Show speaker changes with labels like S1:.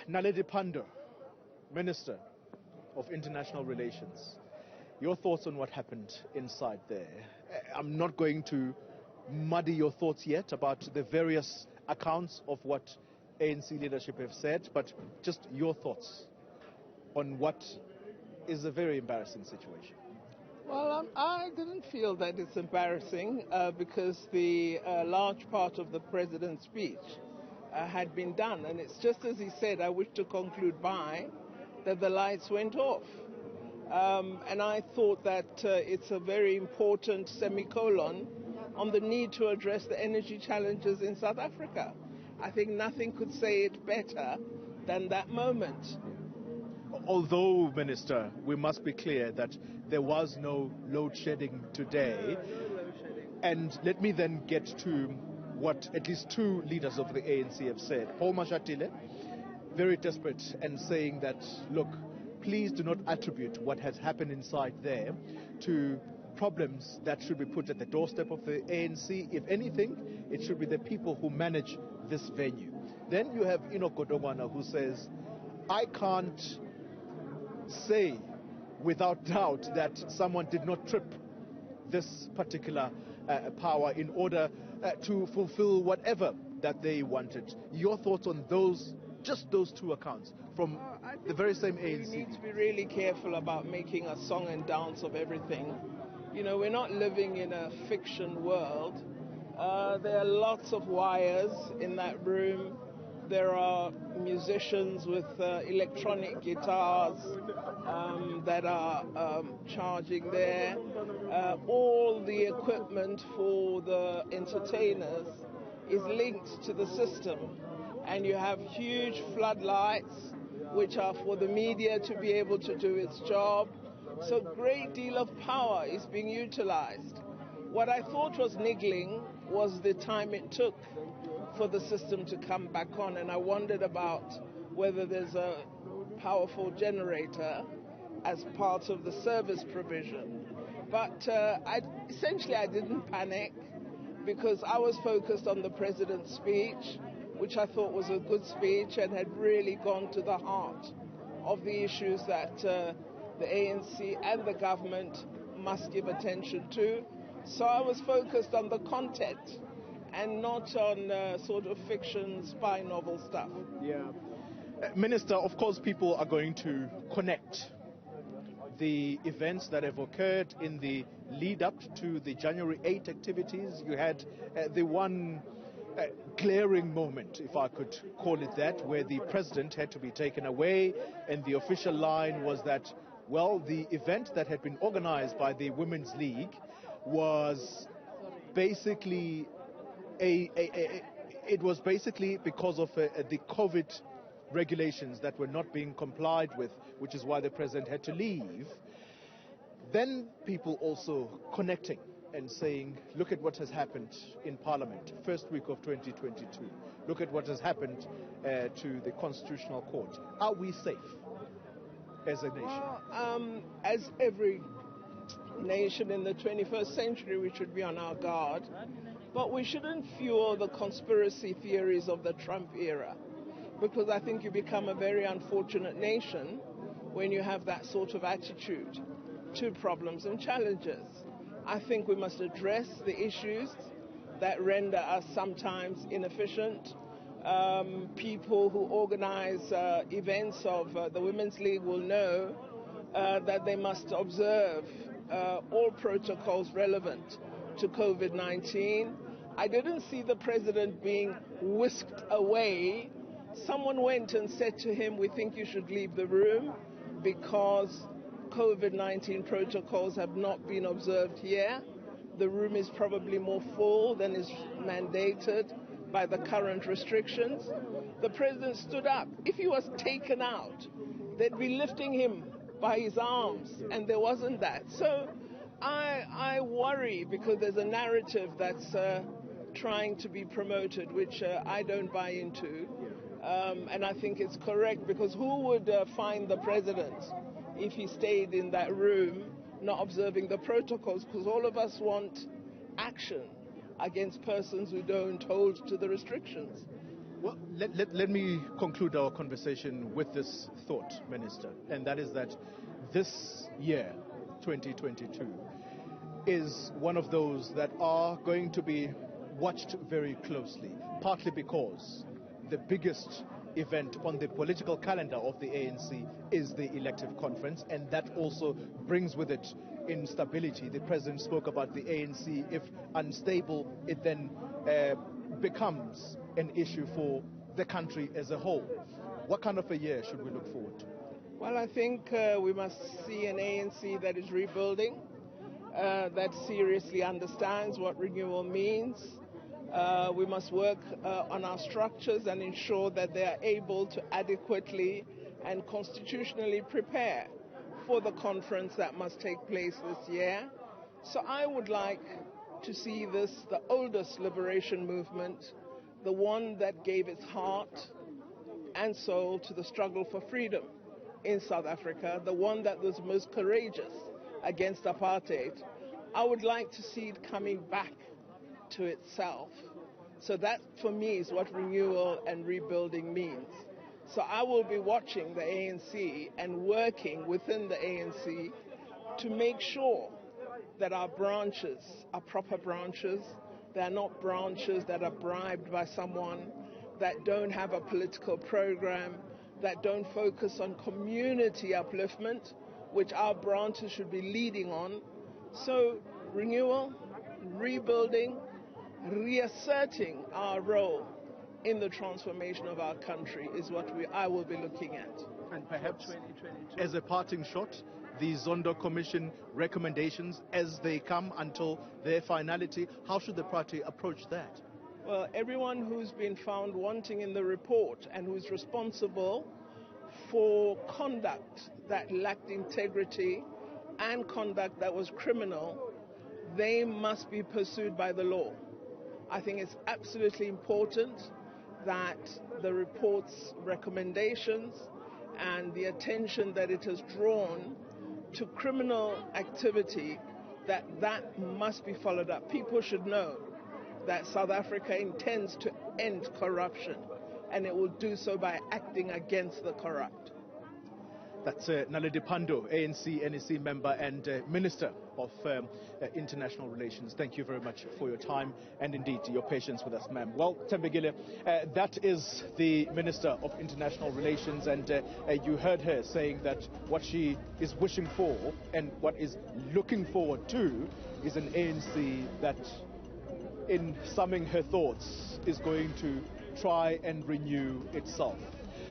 S1: Naledi Pandor, Minister of International Relations, your thoughts on what happened inside there. I'm not going to muddy your thoughts yet about the various accounts of what ANC leadership have said, but just your thoughts on what is a very embarrassing situation.
S2: Well, I didn't feel that it's embarrassing because the large part of the president's speech had been done. And it's just as he said, I wish to conclude by, that the lights went off. And I thought that it's a very important semicolon on the need to address the energy challenges in South Africa. I think nothing could say it better than that moment.
S1: Although, Minister, we must be clear that there was no load shedding today. And let me then get to what at least two leaders of the ANC have said. Paul Mashatile, very desperate, and saying that, look, please do not attribute what has happened inside there to problems that should be put at the doorstep of the ANC. If anything, it should be the people who manage this venue. Then you have Enoch Godongwana, who says, I can't say without doubt that someone did not trip this particular power in order to fulfill whatever that they wanted. Your thoughts on those, just those two accounts from the very same ANC?
S2: We need to be really careful about making a song and dance of everything. You know, we're not living in a fiction world. There are lots of wires in that room. There are musicians with electronic guitars that are charging there. All the equipment for the entertainers is linked to the system. And you have huge floodlights, which are for the media to be able to do its job. So a great deal of power is being utilized. What I thought was niggling was the time it took for the system to come back on, and I wondered about whether there's a powerful generator as part of the service provision. But essentially I didn't panic because I was focused on the president's speech, which I thought was a good speech and had really gone to the heart of the issues that the ANC and the government must give attention to. So I was focused on the content and not on sort of fiction, spy novel stuff.
S1: Yeah. Minister, of course people are going to connect the events that have occurred in the lead up to the January 8 activities. You had the one glaring moment, if I could call it that, where the president had to be taken away, and the official line was that, well, the event that had been organized by the Women's League was basically it was basically because of the COVID regulations that were not being complied with, which is why the president had to leave. Then people also connecting and saying, look at what has happened in Parliament, first week of 2022. Look at what has happened to the Constitutional Court. Are we safe as a nation?
S2: Well, as every nation in the 21st century, we should be on our guard. But we shouldn't fuel the conspiracy theories of the Trump era, because I think you become a very unfortunate nation when you have that sort of attitude to problems and challenges. I think we must address the issues that render us sometimes inefficient. People who organize events of the Women's League will know that they must observe all protocols relevant to COVID-19. I didn't see the president being whisked away. Someone went and said to him, we think you should leave the room because COVID-19 protocols have not been observed here. The room is probably more full than is mandated by the current restrictions. The president stood up. If he was taken out, they'd be lifting him by his arms, and there wasn't that. So I worry because there's a narrative that's trying to be promoted, which I don't buy into. And I think it's correct, because who would fine the president if he stayed in that room not observing the protocols? Because all of us want action against persons who don't hold to the restrictions.
S1: Well, let me conclude our conversation with this thought, Minister, and that is that this year, 2022, is one of those that are going to be watched very closely, partly because the biggest event on the political calendar of the ANC is the elective conference, and that also brings with it instability. The President spoke about the ANC. If unstable, it then becomes an issue for the country as a whole. What kind of a year should we look forward to?
S2: Well, I think we must see an ANC that is rebuilding, that seriously understands what renewal means. We must work on our structures and ensure that they are able to adequately and constitutionally prepare for the conference that must take place this year. So I would like to see this, the oldest liberation movement, the one that gave its heart and soul to the struggle for freedom in South Africa, the one that was most courageous against apartheid. I would like to see it coming back to itself. So that, for me, is what renewal and rebuilding means. So I will be watching the ANC and working within the ANC to make sure that our branches are proper branches. They're not branches that are bribed by someone, that don't have a political program, that don't focus on community upliftment, which our branches should be leading on. So renewal, rebuilding, reasserting our role in the transformation of our country is what I will be looking at.
S1: And perhaps, as a parting shot, the Zondo Commission recommendations as they come until their finality, how should the party approach that?
S2: Well, everyone who's been found wanting in the report and who's responsible for conduct that lacked integrity and conduct that was criminal, they must be pursued by the law. I think it's absolutely important that the report's recommendations and the attention that it has drawn to criminal activity, that must be followed up. People should know that South Africa intends to end corruption, and it will do so by acting against the corrupt.
S1: That's Naledi Pandor, ANC NEC member and Minister of International Relations. Thank you very much for your time and indeed your patience with us, ma'am. Well, Thembekile, that is the Minister of International Relations, and you heard her saying that what she is wishing for and what is looking forward to is an ANC that, in summing her thoughts, is going to try and renew itself.